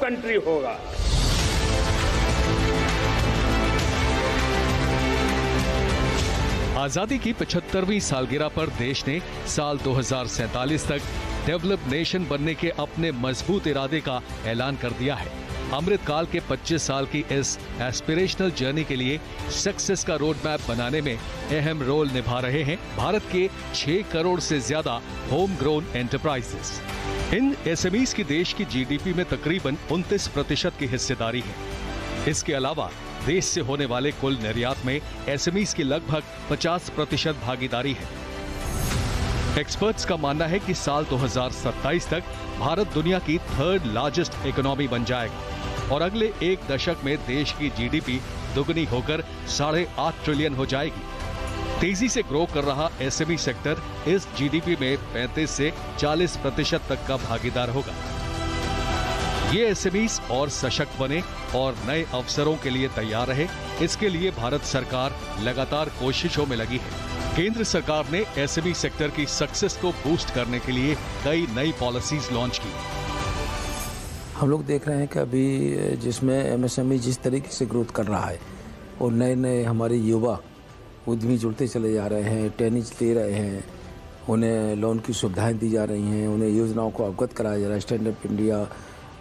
Country होगा। आजादी की 75वीं सालगिरह पर देश ने साल 2047 तक डेवलप नेशन बनने के अपने मजबूत इरादे का ऐलान कर दिया है। अमृत काल के 25 साल की इस एस्पिरेशनल जर्नी के लिए सक्सेस का रोड मैप बनाने में अहम रोल निभा रहे हैं भारत के 6 करोड़ से ज्यादा होम ग्रोन एंटरप्राइजेस। इन एसएमईज की देश की जीडीपी में तकरीबन 29% की हिस्सेदारी है। इसके अलावा देश से होने वाले कुल निर्यात में एसएमईज की लगभग 50% भागीदारी है। एक्सपर्ट्स का मानना है कि साल 2027 तक भारत दुनिया की 3rd लार्जेस्ट इकोनॉमी बन जाएगा और अगले 1 दशक में देश की जीडीपी दुगनी होकर 8.5 ट्रिलियन हो जाएगी। तेजी से ग्रो कर रहा एसएमई सेक्टर इस जीडीपी में 35 से 40% तक का भागीदार होगा। ये एसएमईज और सशक्त बने और नए अवसरों के लिए तैयार रहे, इसके लिए भारत सरकार लगातार कोशिशों में लगी है। केंद्र सरकार ने एसएमई सेक्टर की सक्सेस को बूस्ट करने के लिए कई नई पॉलिसीज लॉन्च की। हम लोग देख रहे हैं कि अभी जिसमें एमएसएमई जिस तरीके से ग्रोथ कर रहा है और नए नए हमारे युवा उद्यमी जुड़ते चले जा रहे हैं, ट्रेनिंग ले रहे हैं, उन्हें लोन की सुविधाएं दी जा रही हैं, उन्हें योजनाओं को अवगत कराया जा रहा है। स्टैंड अप इंडिया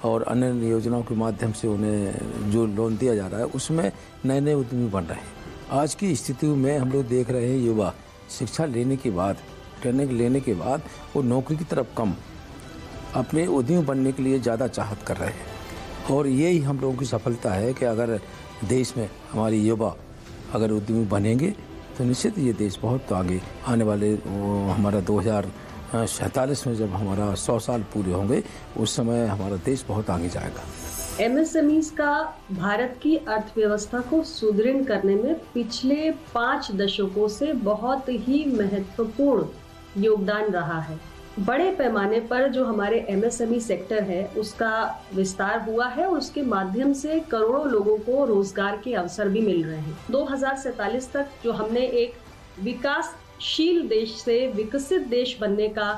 और अन्य योजनाओं के माध्यम से उन्हें जो लोन दिया जा रहा है उसमें नए नए उद्यमी बन रहे हैं। आज की स्थिति में हम लोग देख रहे हैं युवा शिक्षा लेने के बाद, ट्रेनिंग लेने के बाद वो नौकरी की तरफ कम अपने उद्यमी बनने के लिए ज़्यादा चाहत कर रहे हैं। और यही हम लोगों की सफलता है कि अगर देश में हमारी युवा अगर उद्यमी बनेंगे तो निश्चित ये देश बहुत आगे आने वाले हमारा 2047 में जब हमारा 100 साल पूरे होंगे उस समय हमारा देश बहुत आगे जाएगा। एमएसएमईज का भारत की अर्थव्यवस्था को सुदृढ़ करने में पिछले 5 दशकों से बहुत ही महत्वपूर्ण योगदान रहा है। बड़े पैमाने पर जो हमारे एमएसएमई सेक्टर है उसका विस्तार हुआ है और उसके माध्यम से करोड़ों लोगों को रोजगार के अवसर भी मिल रहे हैं। 2047 तक जो हमने एक विकासशील देश से विकसित देश बनने का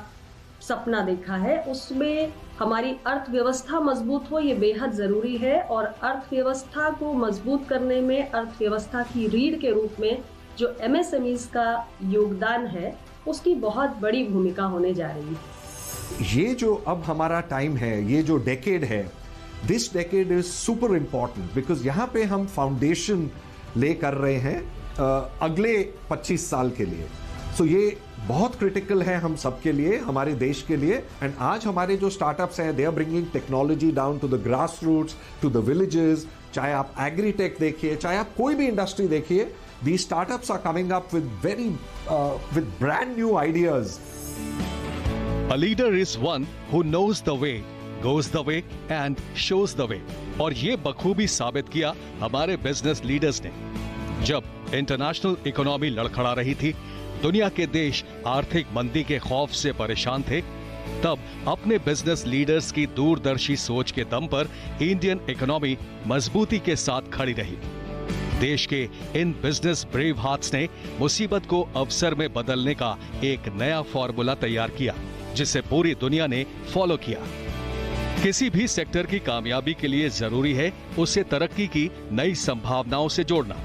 सपना देखा है उसमें हमारी अर्थव्यवस्था मजबूत हो, ये बेहद जरूरी है। और अर्थव्यवस्था को मजबूत करने में अर्थव्यवस्था की रीढ़ के रूप में जो एमएसएमईज का योगदान है उसकी बहुत बड़ी भूमिका होने जा रही है। ये जो अब हमारा टाइम है, ये जो डेकेड है, this decade is super important because यहाँ पे हम फाउंडेशन ले कर रहे हैं अगले 25 साल के लिए। सो ये बहुत क्रिटिकल है हम सबके लिए, हमारे देश के लिए। एंड आज हमारे जो स्टार्टअप्स हैं, they are bringing technology down to the grass roots, to the villages. चाहे आप एग्रीटेक देखिए, चाहे आप कोई भी इंडस्ट्री देखिए, these startups are coming up with brand new ideas. A leader is one who knows the way, goes the way and shows the way. और ये बखूबी साबित किया हमारे बिजनेस लीडर्स ने। जब इंटरनेशनल इकोनॉमी लड़खड़ा रही थी, दुनिया के देश आर्थिक मंदी के खौफ से परेशान थे, तब अपने बिजनेस लीडर्स की दूरदर्शी सोच के दम पर इंडियन इकोनॉमी मजबूती के साथ खड़ी रही। देश के इन बिजनेस ब्रेव हार्ट्स ने मुसीबत को अवसर में बदलने का एक नया फॉर्मूला तैयार किया जिसे पूरी दुनिया ने फॉलो किया। किसी भी सेक्टर की कामयाबी के लिए जरूरी है उसे तरक्की की नई संभावनाओं से जोड़ना।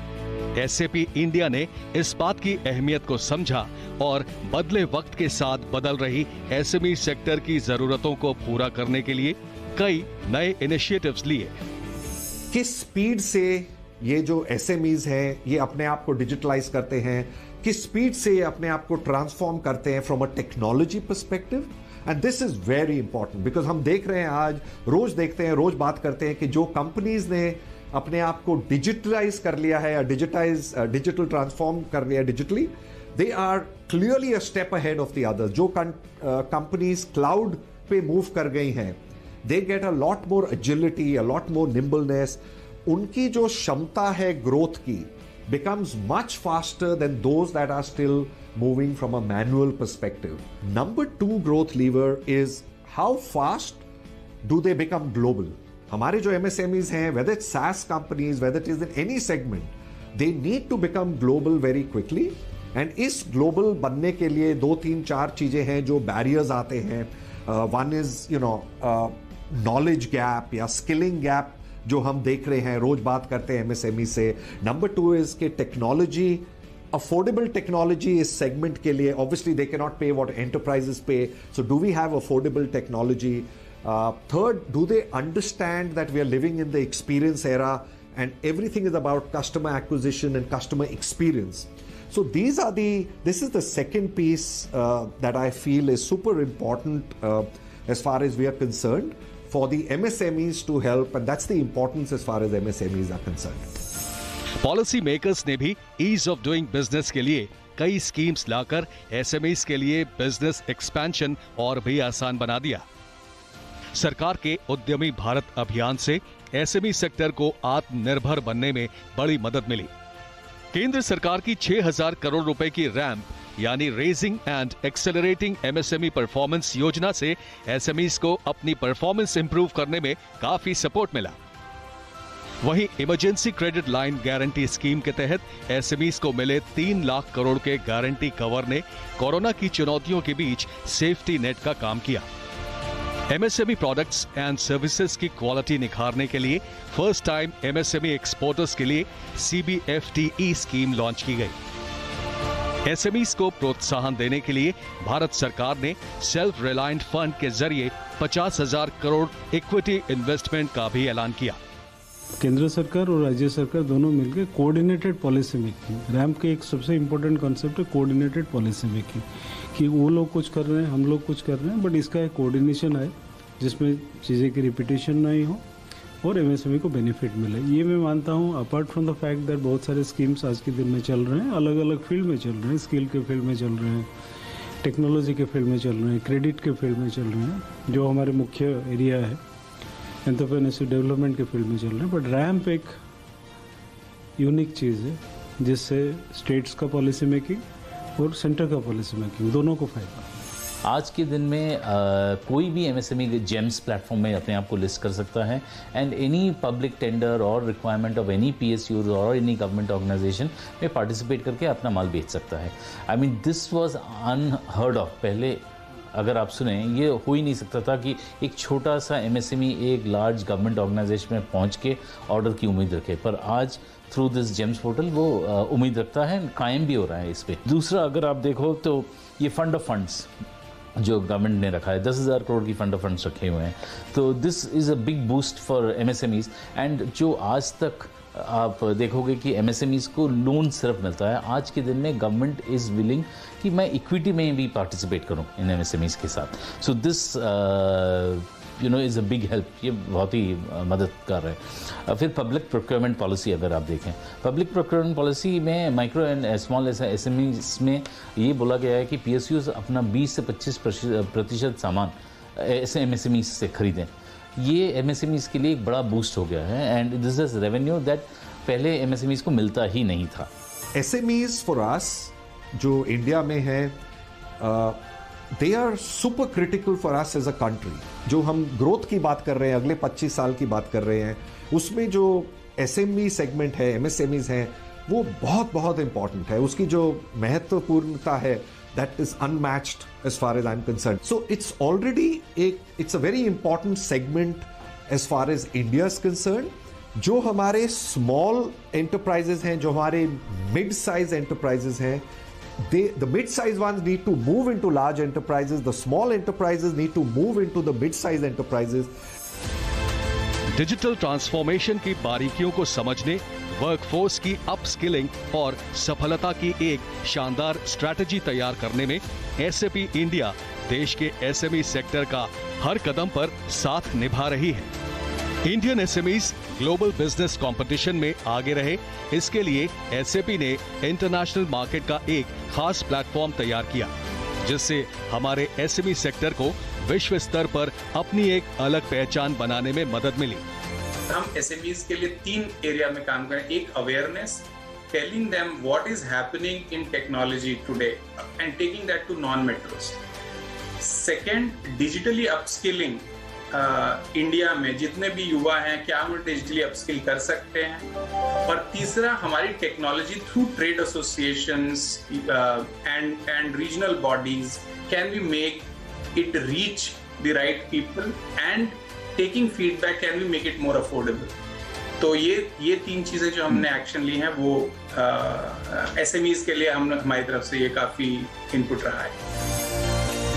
एसएपी इंडिया ने इस बात की अहमियत को समझा और बदले वक्त के साथ बदल रही एसएमई सेक्टर की जरूरतों को पूरा करने के लिए कई नए इनिशिएटिव्स लिए। किस स्पीड से ये जो एसएमईज हैं ये अपने आप को डिजिटलाइज करते हैं, किस स्पीड से ये अपने आप को ट्रांसफॉर्म करते हैं from a technology perspective. And this is very important because हम देख रहे हैं, आज रोज देखते हैं, रोज बात करते हैं कि जो कंपनीज ने अपने आप को डिजिटलाइज कर लिया है या डिजिटल ट्रांसफॉर्म कर लिया digitally, they are clearly a step ahead of the others. जो कंपनीज क्लाउड पे मूव कर गई हैं, they get a lot more agility, a lot more nimbleness. उनकी जो क्षमता है ग्रोथ की becomes much faster than those that are still moving from a manual perspective. Number 2 growth lever is how fast do they become global. हमारे जो MSMEs हैं, whether it's SaaS companies, whether it is in any segment, they need to become global very quickly. And इस global बनने के लिए 2, 3, 4 चीजें हैं जो barriers आते हैं. One is, नॉलेज गैप या स्किलिंग गैप जो हम देख रहे हैं, रोज बात करते हैं एमएसएमई से। नंबर 2 इज के टेक्नोलॉजी, अफोर्डेबल टेक्नोलॉजी इस सेगमेंट के लिए, obviously they can not pay what enterprises pay, so do we have affordable technology? Third, do they understand that we are living in the experience era and everything is about customer acquisition and customer experience? So this is the second piece that I feel is super important as far as we are concerned for the MSMEs to help, and that's the importance as far as MSMEs are concerned. Policy makers ने भी ease of doing business के लिए कई schemes लाकर SMEs के लिए business expansion और भी आसान बना दिया। सरकार के उद्यमी भारत अभियान से एसएमई सेक्टर को आत्मनिर्भर बनने में बड़ी मदद मिली। केंद्र सरकार की 6,000 करोड़ रुपए की रैम्प यानी raising and accelerating MSME performance योजना से एसएमईज को अपनी परफॉर्मेंस इंप्रूव करने में काफी सपोर्ट मिला। वहीं emergency credit line guarantee scheme के तहत एसएमईज को मिले 3 लाख करोड़ के गारंटी कवर ने कोरोना की चुनौतियों के बीच सेफ्टी नेट का काम किया। एमएसएमई प्रोडक्ट्स एंड सर्विसेज की क्वालिटी निखारने के लिए फर्स्ट टाइम एमएसएमई एक्सपोर्टर्स के लिए सीबीएफटीई स्कीम लॉन्च की गई। एसएमईज को प्रोत्साहन देने के लिए भारत सरकार ने सेल्फ रिलायंट फंड के जरिए 50,000 करोड़ इक्विटी इन्वेस्टमेंट का भी ऐलान किया। केंद्र सरकार और राज्य सरकार दोनों मिलकर कोऑर्डिनेटेड पॉलिसी मेकिंग, रैम्प के एक सबसे इम्पोर्टेंट कॉन्सेप्ट है कोऑर्डिनेटेड पॉलिसी मेकिंग, कि वो लोग कुछ कर रहे हैं, हम लोग कुछ कर रहे हैं, बट इसका एक कोऑर्डिनेशन है जिसमें चीज़ें की रिपीटेशन नहीं हो और एमएसएमई को बेनिफिट मिले। ये मैं मानता हूँ, apart from the fact that बहुत सारे स्कीम्स आज के दिन में चल रहे हैं, अलग अलग फील्ड में चल रहे हैं, स्किल के फील्ड में चल रहे हैं, टेक्नोलॉजी के फील्ड में चल रहे हैं, क्रेडिट के फील्ड में चल रहे हैं, जो हमारे मुख्य एरिया है, एंटरप्रेन्योरशिप डेवलपमेंट के फील्ड में चल रहे हैं। बट रैम्प एक यूनिक चीज़ है जिससे स्टेट्स का पॉलिसी मेकिंग और सेंटर का पॉलिसी मेकिंग दोनों को फायदा। आज के दिन में कोई भी एमएसएमई जेम्स प्लेटफॉर्म में अपने आप को लिस्ट कर सकता है एंड एनी पब्लिक टेंडर और रिक्वायरमेंट ऑफ एनी पीएसयू और एनी गवर्नमेंट ऑर्गेनाइजेशन में पार्टिसिपेट करके अपना माल बेच सकता है। I mean this was unheard of. पहले अगर आप सुने, ये हो ही नहीं सकता था कि एक छोटा सा एमएसएमई एक लार्ज गवर्नमेंट ऑर्गेनाइजेशन में पहुंच के ऑर्डर की उम्मीद रखे, पर आज थ्रू दिस जेम्स पोर्टल वो उम्मीद रखता है, कायम भी हो रहा है इस पे। दूसरा, अगर आप देखो तो ये फंड ऑफ फंड्स जो गवर्नमेंट ने रखा है, 10,000 करोड़ की फंड ऑफ फंड्स रखे हुए हैं, तो this is a big boost for MSMEs. And जो आज तक आप देखोगे कि एमएसएमईज को लोन सिर्फ मिलता है, आज के दिन में गवर्नमेंट इज़ विलिंग कि मैं इक्विटी में भी पार्टिसिपेट करूं इन एमएसएमईज के साथ। So this is a big help, ये बहुत ही मदद कर रहा है। फिर पब्लिक प्रोक्योरमेंट पॉलिसी अगर आप देखें, पब्लिक प्रोक्योरमेंट पॉलिसी में माइक्रो एंड स्मॉल एसएमईज में ये बोला गया है कि पीएसयूज अपना 20 से 25% सामान ऐसे एमएसएमईज से खरीदें। ये एमएसएमईज के लिए एक बड़ा बूस्ट हो गया है and this is revenue that पहले एमएसएमईज को मिलता ही नहीं था। एसएमईज फॉर अस जो इंडिया में है, they are super critical for us as a country. जो हम ग्रोथ की बात कर रहे हैं, अगले 25 साल की बात कर रहे हैं, उसमें जो एसएमई सेगमेंट है, एमएसएमईज हैं, वो बहुत बहुत इंपॉर्टेंट है। उसकी जो महत्वपूर्णता है, that is unmatched as far as I'm concerned. So it's already it's a very important segment as far as India is concerned. जो हमारे small enterprises हैं, जो हमारे mid-size enterprises हैं, the mid-size ones need to move into large enterprises. The small enterprises need to move into the mid-size enterprises. Digital transformation की बारीकियों को समझने, वर्कफोर्स की अपस्किलिंग और सफलता की एक शानदार स्ट्रैटेजी तैयार करने में एसएपी इंडिया देश के एसएमई सेक्टर का हर कदम पर साथ निभा रही है। Indian SMEs global business competition में आगे रहे, इसके लिए एसएपी ने इंटरनेशनल मार्केट का एक खास प्लेटफॉर्म तैयार किया, जिससे हमारे एसएमई सेक्टर को विश्व स्तर पर अपनी एक अलग पहचान बनाने में मदद मिली। हम एसएमईज के लिए 3 एरिया में काम करें। एक, awareness, telling them what is happening in technology today and taking that to non metros. Second, digitally upskilling. India में जितने भी युवा हैं, क्या हम डिजिटली अपस्किल कर सकते हैं। और तीसरा, हमारी technology through trade associations and regional bodies can we make it reach the right people and taking feedback can we make it more affordable. तो ये 3 चीजें जो हमने एक्शन ली हैं वो एसएमईज के लिए हमारी तरफ से ये काफी इनपुट रहा है।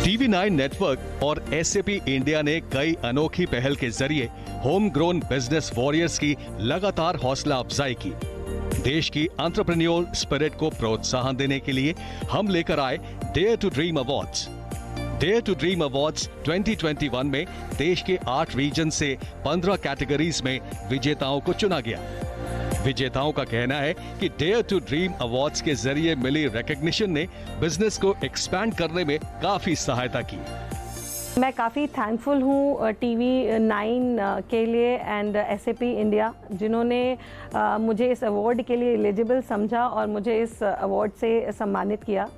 TV9 नेटवर्क और SAP इंडिया ने कई अनोखी पहल के जरिए होम ग्रोन बिजनेस वॉरियर्स की लगातार हौसला अफजाई की। देश की एंटरप्रेन्योर स्पिरिट को प्रोत्साहन देने के लिए हम लेकर आए dare to dream awards. Dare to dream awards 2021 में देश के 8 रीजन से 15 कैटेगरीज में विजेताओं को चुना गया। विजेताओं का कहना है कि डेयर टू ड्रीम अवार्ड्स के जरिए मिली रिकॉग्निशन ने बिजनेस को एक्सपैंड करने में काफी सहायता की। मैं काफ़ी थैंकफुल हूँ TV9 के लिए एंड SAP इंडिया, जिन्होंने मुझे इस अवार्ड के लिए एलिजिबल समझा और मुझे इस अवार्ड से सम्मानित किया।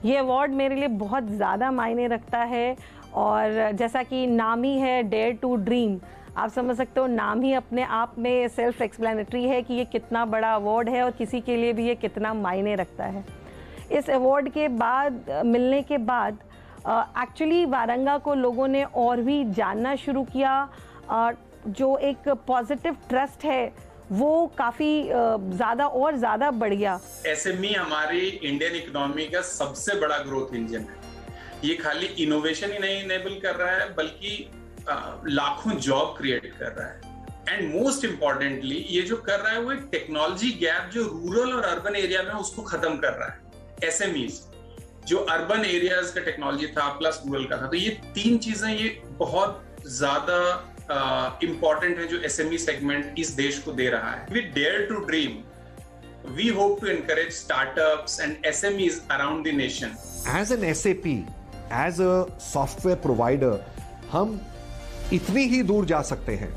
ये अवार्ड मेरे लिए बहुत ज़्यादा मायने रखता है और जैसा कि नाम ही है डेयर टू ड्रीम, आप समझ सकते हो नाम ही अपने आप में सेल्फ एक्सप्लेनेटरी है कि ये कितना बड़ा अवार्ड है और किसी के लिए भी ये कितना मायने रखता है। इस अवार्ड के बाद मिलने के बाद एक्चुअली वारंगा को लोगों ने और भी जानना शुरू किया। जो एक पॉजिटिव ट्रस्ट है वो काफ़ी ज़्यादा और ज़्यादा बढ़ गया। एसएमई हमारी इंडियन इकोनॉमी का सबसे बड़ा ग्रोथ इंजन है। ये खाली इनोवेशन ही नहीं इनेबल कर रहा है बल्कि लाखों जॉब क्रिएट कर रहा है। एंड मोस्ट इंपॉर्टेंटली ये जो कर रहा है वो एक टेक्नोलॉजी गैप जो रूरल और अर्बन एरिया में उसको खत्म कर रहा है। एसएमईज जो अर्बन एरियाज का टेक्नोलॉजी था प्लस रूरल का था, तो ये 3 चीजें ये बहुत ज्यादा इंपॉर्टेंट है जो एसएमई सेगमेंट इस देश को दे रहा है। With dare to dream we hope to encourage startups and SMEs around the nation. As an SAP, as a software provider हम इतनी ही दूर जा सकते हैं,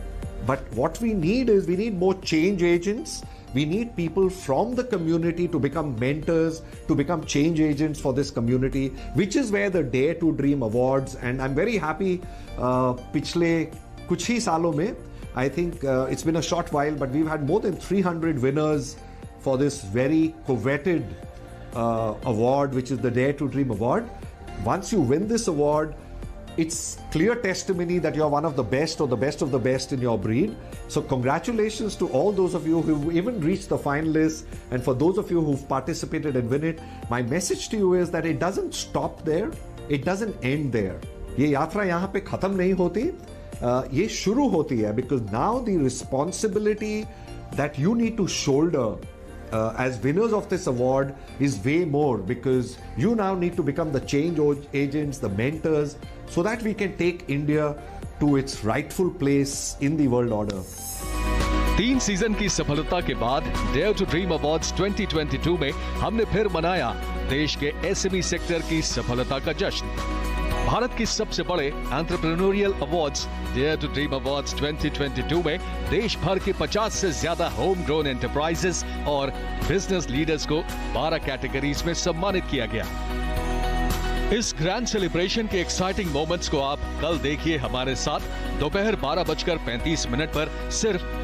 but what we need is we need more change agents. We need people from the community to become mentors, to become change agents for this community, which is where the Dare to Dream Awards, and I'm very happy पिछले कुछ ही सालों में, I think it's been a short while, but we've had more than 300 winners for this very coveted award, which is the Dare to Dream Award. Once you win this award, it's clear testimony that you're one of the best or the best of the best in your breed. So congratulations to all those of you who've even reached the finalists, and for those of you who've participated and win it. My message to you is that it doesn't stop there, it doesn't end there. ये यात्रा यहाँ पे खत्म नहीं होती, ये शुरू होती है, because now the responsibility that you need to shoulder as winners of this award is way more, because you now need to become the change agents, the mentors, so that we can take India to its rightful place in the world order. 3 season की सफलता के बाद dare to dream awards 2022 में हमने फिर मनाया देश के एसएमई सेक्टर की सफलता का जश्न। भारत की सबसे बड़े entrepreneurial awards dare to dream awards 2022 में देश भर के 50 से ज्यादा होम ग्रोन एंटरप्राइजेस और बिजनेस लीडर्स को 12 कैटेगरीज में सम्मानित किया गया। इस ग्रैंड सेलिब्रेशन के एक्साइटिंग मोमेंट्स को आप कल देखिए हमारे साथ दोपहर 12:35 पर सिर्फ